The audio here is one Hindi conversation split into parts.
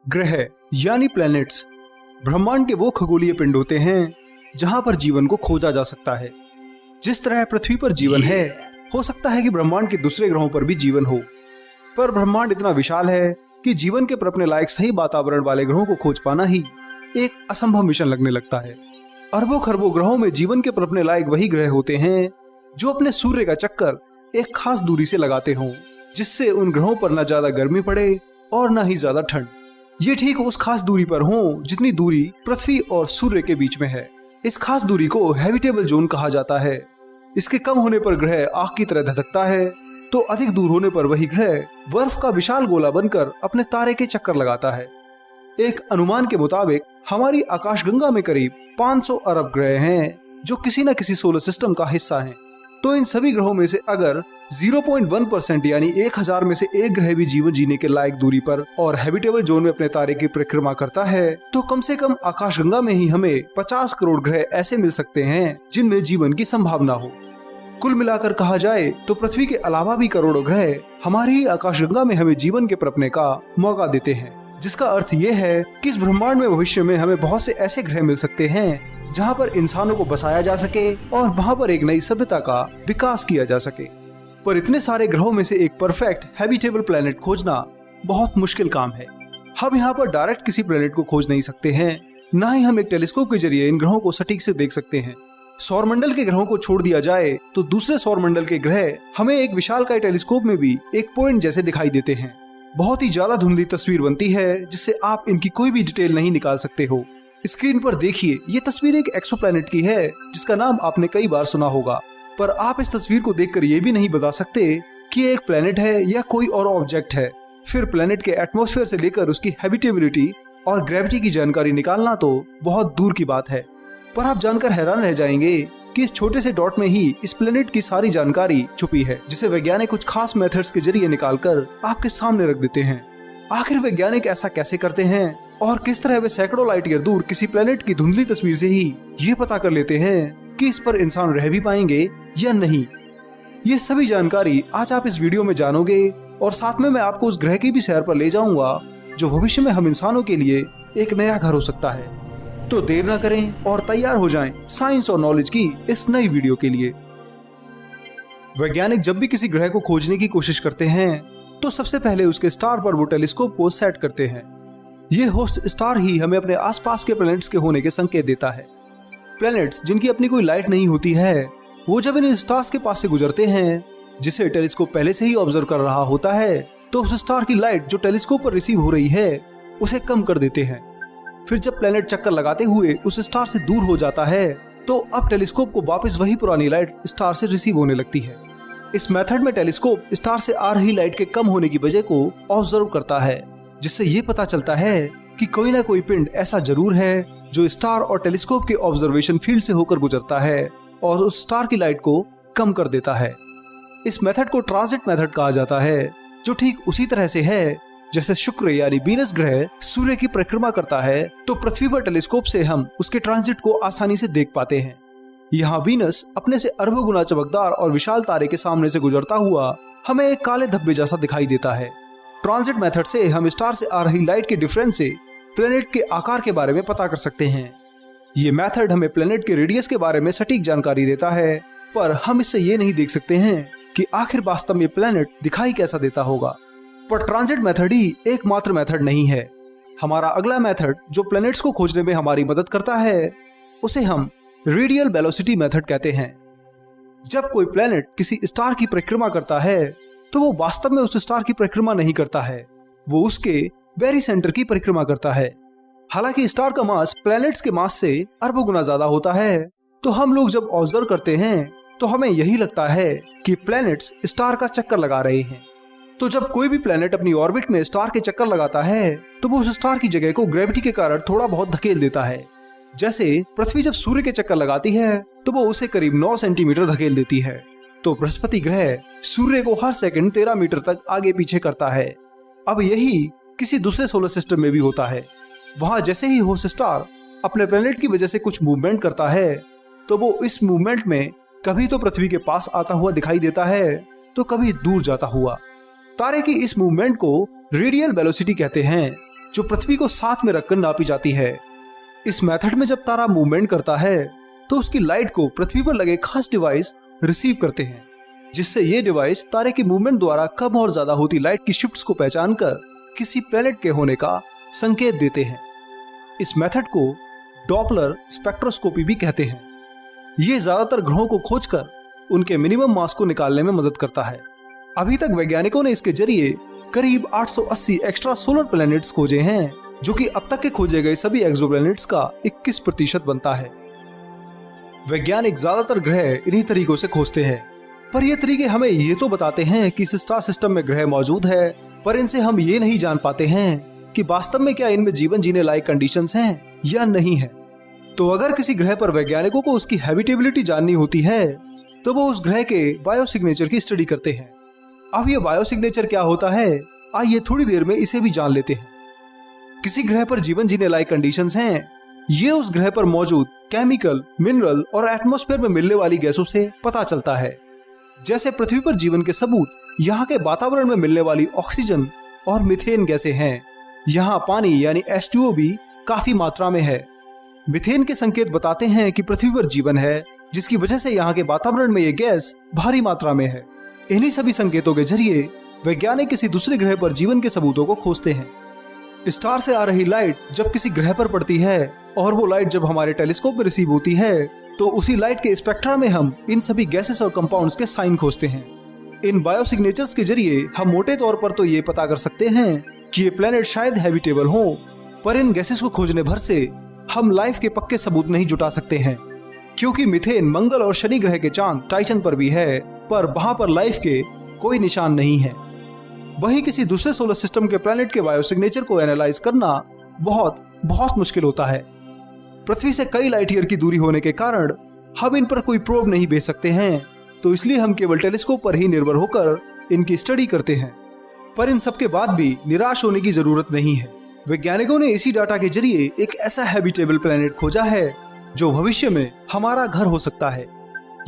ग्रह यानी प्लैनेट्स ब्रह्मांड के वो खगोलीय पिंड होते हैं जहां पर जीवन को खोजा जा सकता है। जिस तरह पृथ्वी पर जीवन है, हो सकता है कि ब्रह्मांड के दूसरे ग्रहों पर भी जीवन हो, पर ब्रह्मांड इतना विशाल है कि जीवन के पनपने लायक सही वातावरण वाले ग्रहों को खोज पाना ही एक असंभव मिशन लगने लगता है। अरबों खरबों ग्रहों में जीवन के पनपने लायक वही ग्रह होते हैं जो अपने सूर्य का चक्कर एक खास दूरी से लगाते हों, जिससे उन ग्रहों पर न ज्यादा गर्मी पड़े और न ही ज्यादा ठंड। ये ठीक उस खास दूरी पर हों जितनी दूरी पृथ्वी और सूर्य के बीच में है। इस खास दूरी को हैबिटेबल जोन कहा जाता है। इसके कम होने पर ग्रह आग की तरह धधकता है, तो अधिक दूर होने पर वही ग्रह बर्फ का विशाल गोला बनकर अपने तारे के चक्कर लगाता है। एक अनुमान के मुताबिक हमारी आकाशगंगा में करीब 500 अरब ग्रह हैं जो किसी न किसी सोलर सिस्टम का हिस्सा हैं। तो इन सभी ग्रहों में से अगर 0.1% यानी 1000 में से एक ग्रह भी जीवन जीने के लायक दूरी पर और हैबिटेबल जोन में अपने तारे की परिक्रमा करता है, तो कम से कम आकाशगंगा में ही हमें 50 करोड़ ग्रह ऐसे मिल सकते हैं जिनमें जीवन की संभावना हो। कुल मिलाकर कहा जाए तो पृथ्वी के अलावा भी करोड़ों ग्रह हमारी ही आकाशगंगा में हमें जीवन के पनपने का मौका देते हैं, जिसका अर्थ ये है कि इस ब्रह्मांड में भविष्य में हमें बहुत से ऐसे ग्रह मिल सकते हैं जहाँ पर इंसानों को बसाया जा सके और वहाँ पर एक नई सभ्यता का विकास किया जा सके। पर इतने सारे ग्रहों में से एक परफेक्ट हैबिटेबल प्लेनेट खोजना बहुत मुश्किल काम है। हम यहाँ पर डायरेक्ट किसी प्लेनेट को खोज नहीं सकते हैं, न ही हम एक टेलीस्कोप के जरिए इन ग्रहों को सटीक से देख सकते हैं। सौरमंडल के ग्रहों को छोड़ दिया जाए तो दूसरे सौरमंडल के ग्रह हमें एक विशालकाय टेलीस्कोप में भी एक पॉइंट जैसे दिखाई देते हैं। बहुत ही ज्यादा धुंधली तस्वीर बनती है जिससे आप इनकी कोई भी डिटेल नहीं निकाल सकते हो। स्क्रीन पर देखिए, ये तस्वीर एक एक्सोप्लैनेट की है जिसका नाम आपने कई बार सुना होगा, पर आप इस तस्वीर को देखकर ये भी नहीं बता सकते कि ये एक प्लेनेट है या कोई और ऑब्जेक्ट है। फिर प्लेनेट के एटमॉस्फेयर से लेकर उसकी हैबिटेबिलिटी और ग्रेविटी की जानकारी निकालना तो बहुत दूर की बात है। पर आप जानकर हैरान रह जाएंगे कि इस छोटे से डॉट में ही इस प्लेनेट की सारी जानकारी छुपी है, जिसे वैज्ञानिक कुछ खास मेथड्स के जरिए निकालकर आपके सामने रख देते हैं। आखिर वैज्ञानिक ऐसा कैसे करते हैं और किस तरह वे सैकड़ों लाइट ईयर दूर किसी प्लेनेट की धुंधली तस्वीर से ही ये पता कर लेते हैं कि इस पर इंसान रह भी पाएंगे या नहीं। ये सभी जानकारी आज आप इस वीडियो में जानोगे और साथ में मैं आपको उस ग्रह की भी सैर पर ले जाऊंगा जो भविष्य में हम इंसानों के लिए एक नया घर हो सकता है। तो देर न करें और तैयार हो जाएं साइंस और नॉलेज की इस नई वीडियो के लिए। वैज्ञानिक जब भी किसी ग्रह को खोजने की कोशिश करते हैं तो सबसे पहले उसके स्टार पर वो टेलीस्कोप को सेट करते हैं। ये होस्ट स्टार ही हमें अपने आसपास के प्लैनेट्स के होने के संकेत देता है। प्लैनेट्स जिनकी अपनी कोई लाइट नहीं होती है, वो जब इन स्टार्स के पास से गुजरते हैं जिसे टेलीस्कोप पहले से ही ऑब्जर्व कर रहा होता है, तो उस स्टार की लाइट जो टेलीस्कोप पर रिसीव हो रही है उसे कम कर देते हैं। फिर जब प्लैनेट चक्कर लगाते हुए उस स्टार से दूर हो जाता है, तो अब टेलीस्कोप को वापस वही पुरानी लाइट स्टार से रिसीव होने लगती है। इस मेथड में टेलीस्कोप स्टार से आ रही लाइट के कम होने की वजह को ऑब्जर्व करता है, जिससे ये पता चलता है कि कोई ना कोई पिंड ऐसा जरूर है जो स्टार और टेलीस्कोप के ऑब्जर्वेशन फील्ड से होकर गुजरता है और उस स्टार की लाइट को कम कर देता है। इस मेथड को ट्रांजिट मेथड कहा जाता है, जो ठीक उसी तरह से है जैसे शुक्र यानी वीनस ग्रह सूर्य की परिक्रमा करता है, तो पृथ्वी पर टेलीस्कोप से हम उसके ट्रांजिट को आसानी से देख पाते हैं। यहाँ वीनस अपने से अरबों गुना चमकदार और विशाल तारे के सामने से गुजरता हुआ हमें एक काले धब्बे जैसा दिखाई देता है। ट्रांजिट मेथड से हम स्टार से आ रही लाइट के डिफरेंस से प्लेनेट के आकार के बारे में पता कर सकते हैं। ये मेथड हमें प्लेनेट के रेडियस के बारे में सटीक जानकारी देता है, पर हम इससे ये नहीं देख सकते हैं कि आखिर वास्तव में प्लेनेट दिखाई कैसा देता होगा। पर ट्रांजिट मेथड ही एकमात्र मेथड नहीं है। हमारा अगला मेथड जो प्लेनेट्स को खोजने में हमारी मदद करता है, उसे हम रेडियल वेलोसिटी मेथड कहते हैं। जब कोई प्लेनेट किसी स्टार की परिक्रमा करता है, तो वो वास्तव में उस स्टार की परिक्रमा नहीं करता है, वो उसके वेरी सेंटर की परिक्रमा करता है। हालांकि स्टार का मास प्लैनेट्स के मास से अरबों गुना ज्यादा होता है, तो हम लोग जब ऑब्जर्व करते हैं तो हमें यही लगता है कि प्लैनेट्स स्टार का चक्कर लगा रहे हैं। तो जब कोई भी प्लैनेट अपनी ऑर्बिट में स्टार के चक्कर लगाता है, तो वो उस स्टार की जगह को ग्रेविटी के कारण थोड़ा बहुत धकेल देता है। जैसे पृथ्वी जब सूर्य के चक्कर लगाती है तो वो उसे करीब 9 सेंटीमीटर धकेल देती है, तो बृहस्पति ग्रह सूर्य को हर सेकंड 13 मीटर तक आगे पीछे करता है। अब यही किसी दूसरे सोलर सिस्टम में भी होता है। वहां जैसे ही होस्ट स्टार अपने प्लेनेट की वजह से कुछ मूवमेंट करता है, तो वो इस मूवमेंट में कभी तो पृथ्वी के पास आता हुआ दिखाई देता है, तो कभी दूर जाता हुआ। तारे की इस मूवमेंट को रेडियल वेलोसिटी कहते हैं, जो पृथ्वी को साथ में रखकर नापी जाती है। इस मेथड में जब तारा मूवमेंट करता है तो उसकी लाइट को पृथ्वी पर लगे खास डिवाइस रिसीव करते हैं, जिससे ये डिवाइस तारे के मूवमेंट द्वारा कम और ज्यादा होती लाइट की शिफ्ट्स को पहचान कर किसी प्लेनेट के होने का संकेत देते हैं। इस मेथड को डॉपलर स्पेक्ट्रोस्कोपी भी कहते हैं। ये ज्यादातर ग्रहों को खोजकर उनके मिनिमम मास को निकालने में मदद करता है। अभी तक वैज्ञानिकों ने इसके जरिए करीब 880 एक्स्ट्रा सोलर प्लैनेट्स खोजे हैं, जो कि अब तक के खोजे गए सभी एक्सोप्लैनेट्स का 21% बनता है। वैज्ञानिक ज्यादातर ग्रह इन्हीं तरीकों से खोजते हैं, पर ये तरीके हमें ये तो बताते हैं कि इस स्टार सिस्टम में ग्रह मौजूद है, पर इनसे हम ये नहीं जान पाते हैं कि वास्तव में क्या इनमें जीवन जीने लायक कंडीशंस हैं या नहीं है। तो अगर किसी ग्रह पर वैज्ञानिकों को उसकी हैबिटेबिलिटी जाननी होती है तो वो उस ग्रह के बायोसिग्नेचर की स्टडी करते हैं। अब ये बायोसिग्नेचर क्या होता है, आइए थोड़ी देर में इसे भी जान लेते हैं। किसी ग्रह पर जीवन जीने लायक कंडीशंस हैं, ये उस ग्रह पर मौजूद केमिकल, मिनरल और एटमॉस्फेयर में मिलने वाली गैसों से पता चलता है। जैसे पृथ्वी पर जीवन के सबूत यहाँ के वातावरण में मिलने वाली ऑक्सीजन और मीथेन गैसें हैं। यहाँ पानी यानी H2O भी काफी मात्रा में है। मीथेन के संकेत बताते हैं कि पृथ्वी पर जीवन है, जिसकी वजह से यहाँ के वातावरण में ये गैस भारी मात्रा में है। इन्हीं सभी संकेतों के जरिए वैज्ञानिक किसी दूसरे ग्रह पर जीवन के सबूतों को खोजते हैं। स्टार से आ रही लाइट जब किसी ग्रह पर पड़ती है और वो लाइट जब हमारे टेलीस्कोप में रिसीव होती है तो उसी लाइट के स्पेक्ट्रा में हम इन सभी गैसेस और कंपाउंड्स के साइन खोजते हैं। इन बायोसिग्नेचर्स के जरिए हम मोटे तौर पर तो ये पता कर सकते हैं कि ये प्लेनेट शायद हैबिटेबल हो, पर इन गैसेस को खोजने भर से हम लाइफ के पक्के सबूत नहीं जुटा सकते हैं, क्योंकि मीथेन मंगल और शनि ग्रह के चांद टाइटन पर भी है, पर वहां पर लाइफ के कोई निशान नहीं है। वही किसी दूसरे सोलर सिस्टम के प्लेनेट के बायोसिग्नेचर को एनालाइज करना बहुत मुश्किल होता है। पृथ्वी से कई लाइट ईयर की दूरी होने के कारण हम इन पर कोई प्रोब नहीं भेज सकते हैं, तो इसलिए हम केवल टेलीस्कोप पर ही निर्भर होकर इनकी स्टडी करते हैं। पर इन सब के बाद भी निराश होने की जरूरत नहीं है। वैज्ञानिकों ने इसी डाटा के जरिए एक ऐसा हैबिटेबल प्लेनेट खोजा है जो भविष्य में हमारा घर हो सकता है।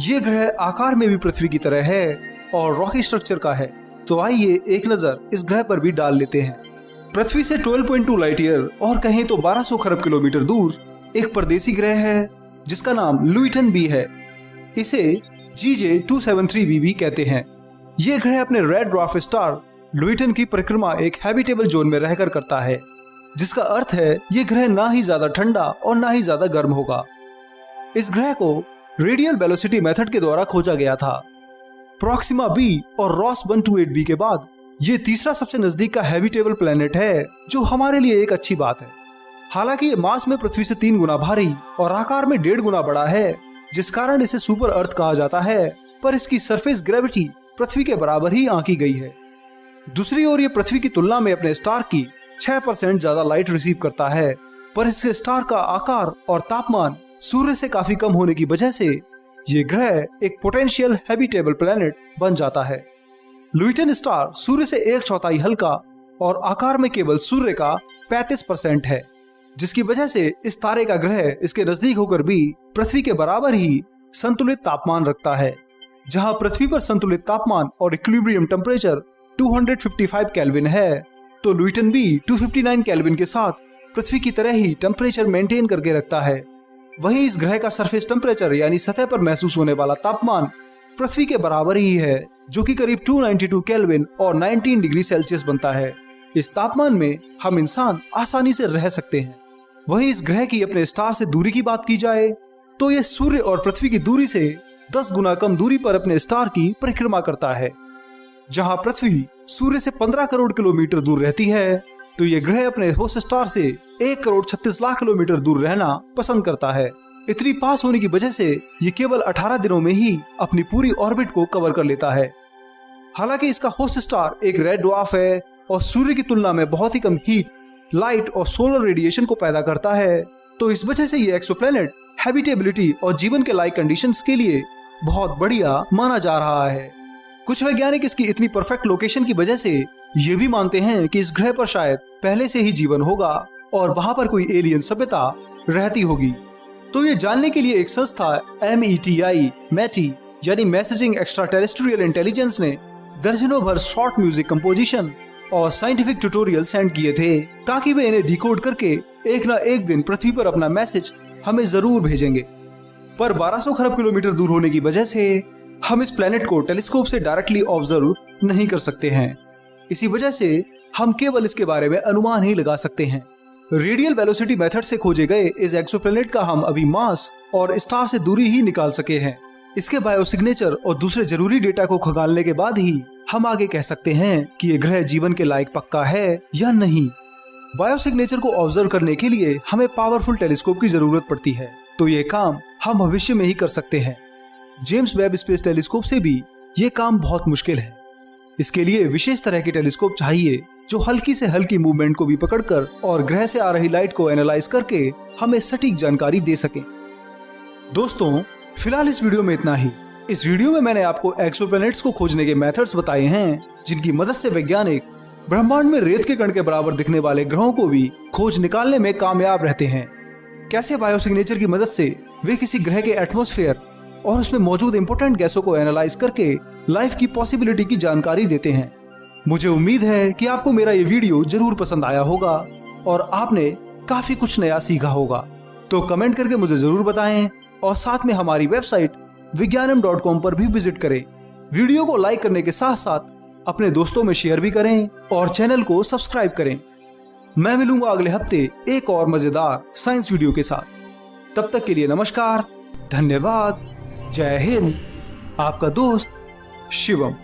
ये ग्रह आकार में भी पृथ्वी की तरह है और रॉकी स्ट्रक्चर का है, तो आइए एक नजर इस ग्रह पर भी डाल लेते हैं। पृथ्वी से 12.2 लाइट ईयर और कहें तो 1200 खरब किलोमीटर दूर एक परदेसी ग्रह है जिसका नाम लुइटन बी है। इसे GJ273b भी कहते हैं। ये ग्रह अपने रेड ड्वार्फ स्टार लुइटन की परिक्रमा एक हैबिटेबल जोन में रहकर करता है, जिसका अर्थ है ये ग्रह ना ही ज्यादा ठंडा और ना ही ज्यादा गर्म होगा। इस ग्रह को रेडियल वेलोसिटी मेथड के द्वारा खोजा गया था। प्रोक्सिमा बी और रॉस 128b के बाद ये तीसरा सबसे नजदीक का हैबिटेबल प्लेनेट है, जो हमारे लिए एक अच्छी बात है। हालांकि ये मास में पृथ्वी से 3 गुना भारी और आकार में 1.5 गुना बड़ा है, जिस कारण इसे सुपर अर्थ कहा जाता है, पर इसकी सरफेस ग्रेविटी पृथ्वी के बराबर ही आंकी गई है। दूसरी ओर ये पृथ्वी की तुलना में अपने स्टार की 6% ज्यादा लाइट रिसीव करता है, पर इसके स्टार का आकार और तापमान सूर्य से काफी कम होने की वजह से ये ग्रह एक पोटेंशियल हैबिटेबल प्लेनेट बन जाता है। लुइटन स्टार सूर्य से 1/4 हल्का और आकार में केवल सूर्य का 35% है, जिसकी वजह से इस तारे का ग्रह इसके नजदीक होकर भी पृथ्वी के बराबर ही संतुलित तापमान रखता है। जहां पृथ्वी पर संतुलित तापमान और इक्विलिब्रियम टेम्परेचर 255 केल्विन है, तो लुइटन भी 259 केल्विन के साथ पृथ्वी की तरह ही टेम्परेचर मेंटेन करके रखता है। वहीं इस ग्रह का सरफेस टेम्परेचर यानी सतह पर महसूस होने वाला तापमान पृथ्वी के बराबर ही है, जो कि करीब 292 केल्विन और 19 डिग्री सेल्सियस बनता है। इस तापमान में हम इंसान आसानी से रह सकते हैं। वहीं इस ग्रह की अपने स्टार से दूरी की बात की जाए तो यह सूर्य और पृथ्वी की दूरी से 10 गुना कम दूरी पर अपने स्टार की परिक्रमा करता है। जहां पृथ्वी सूर्य से 15 करोड़ किलोमीटर दूर रहती है, तो ये ग्रह अपने होस्ट स्टार से 1 करोड़ 36 लाख किलोमीटर दूर रहना पसंद करता है। इतनी पास होने की वजह से ये केवल 18 दिनों में ही अपनी पूरी ऑर्बिट को कवर कर लेता है। हालांकि इसका होस्ट स्टार एक रेड ड्वार्फ है और सूर्य की तुलना में बहुत ही कम हीट, लाइट और सोलर रेडिएशन को पैदा करता है, तो इस वजह से ये एक्सोप्लैनेट हैबिटेबिलिटी और जीवन के लायक कंडीशंस के लिए बहुत बढ़िया माना जा रहा है। कुछ वैज्ञानिक इसकी इतनी परफेक्ट लोकेशन की वजह से ये भी मानते हैं कि इस ग्रह पर शायद पहले से ही जीवन होगा और वहां पर कोई एलियन सभ्यता रहती होगी। तो ये जानने के लिए एक संस्था METI यानी मैसेजिंग एक्स्ट्रा टेरेस्ट्रियल इंटेलिजेंस ने दर्जनों भर शॉर्ट म्यूजिक कंपोजिशन और साइंटिफिक ट्यूटोरियल सेंड किए थे ताकि वे इन्हें डिकोड करके एक ना एक दिन पृथ्वी पर अपना मैसेज हमें जरूर भेजेंगे। पर 1200 खरब किलोमीटर दूर होने की वजह से हम इस प्लेनेट को टेलीस्कोप से डायरेक्टली ऑब्जर्व नहीं कर सकते हैं। इसी वजह से हम केवल इसके बारे में अनुमान ही लगा सकते हैं। रेडियल वेलोसिटी मेथड से खोजे गए इस एक्सोप्लैनेट का हम अभी मास और स्टार से दूरी ही निकाल सके हैं। इसके बायोसिग्नेचर और दूसरे जरूरी डेटा को खंगालने के बाद ही हम आगे कह सकते हैं कि ये ग्रह जीवन के लायक पक्का है या नहीं। बायोसिग्नेचर को ऑब्जर्व करने के लिए हमें पावरफुल टेलीस्कोप की जरूरत पड़ती है, तो ये काम हम भविष्य में ही कर सकते हैं। जेम्स वेब स्पेस टेलीस्कोप से भी ये काम बहुत मुश्किल है। इसके लिए विशेष तरह की टेलीस्कोप चाहिए जो हल्की से हल्की मूवमेंट को भी पकड़कर और ग्रह से आ रही लाइट को एनालाइज करके हमें सटीक जानकारी दे सके। दोस्तों, फिलहाल इस वीडियो में इतना ही। इस वीडियो में मैंने आपको एक्सोप्लैनेट्स को खोजने के मेथड्स बताए हैं जिनकी मदद से वैज्ञानिक ब्रह्मांड में रेत के कण के बराबर दिखने वाले ग्रहों को भी खोज निकालने में कामयाब रहते हैं। कैसे बायोसिग्नेचर की मदद से वे किसी ग्रह के एटमॉस्फेयर और उसमें मौजूद इंपॉर्टेंट गैसों को एनालाइज करके लाइफ की पॉसिबिलिटी की जानकारी देते हैं। मुझे उम्मीद है कि आपको मेरा ये वीडियो जरूर पसंद आया होगा और आपने काफी कुछ नया सीखा होगा। तो कमेंट करके मुझे जरूर बताएं और साथ में हमारी वेबसाइट विज्ञानम.com पर भी विजिट करें। वीडियो को लाइक करने के साथ साथ अपने दोस्तों में शेयर भी करें और चैनल को सब्सक्राइब करें। मैं मिलूंगा अगले हफ्ते एक और मजेदार साइंस वीडियो के साथ। तब तक के लिए नमस्कार, धन्यवाद, जय हिंद। आपका दोस्त शिवम।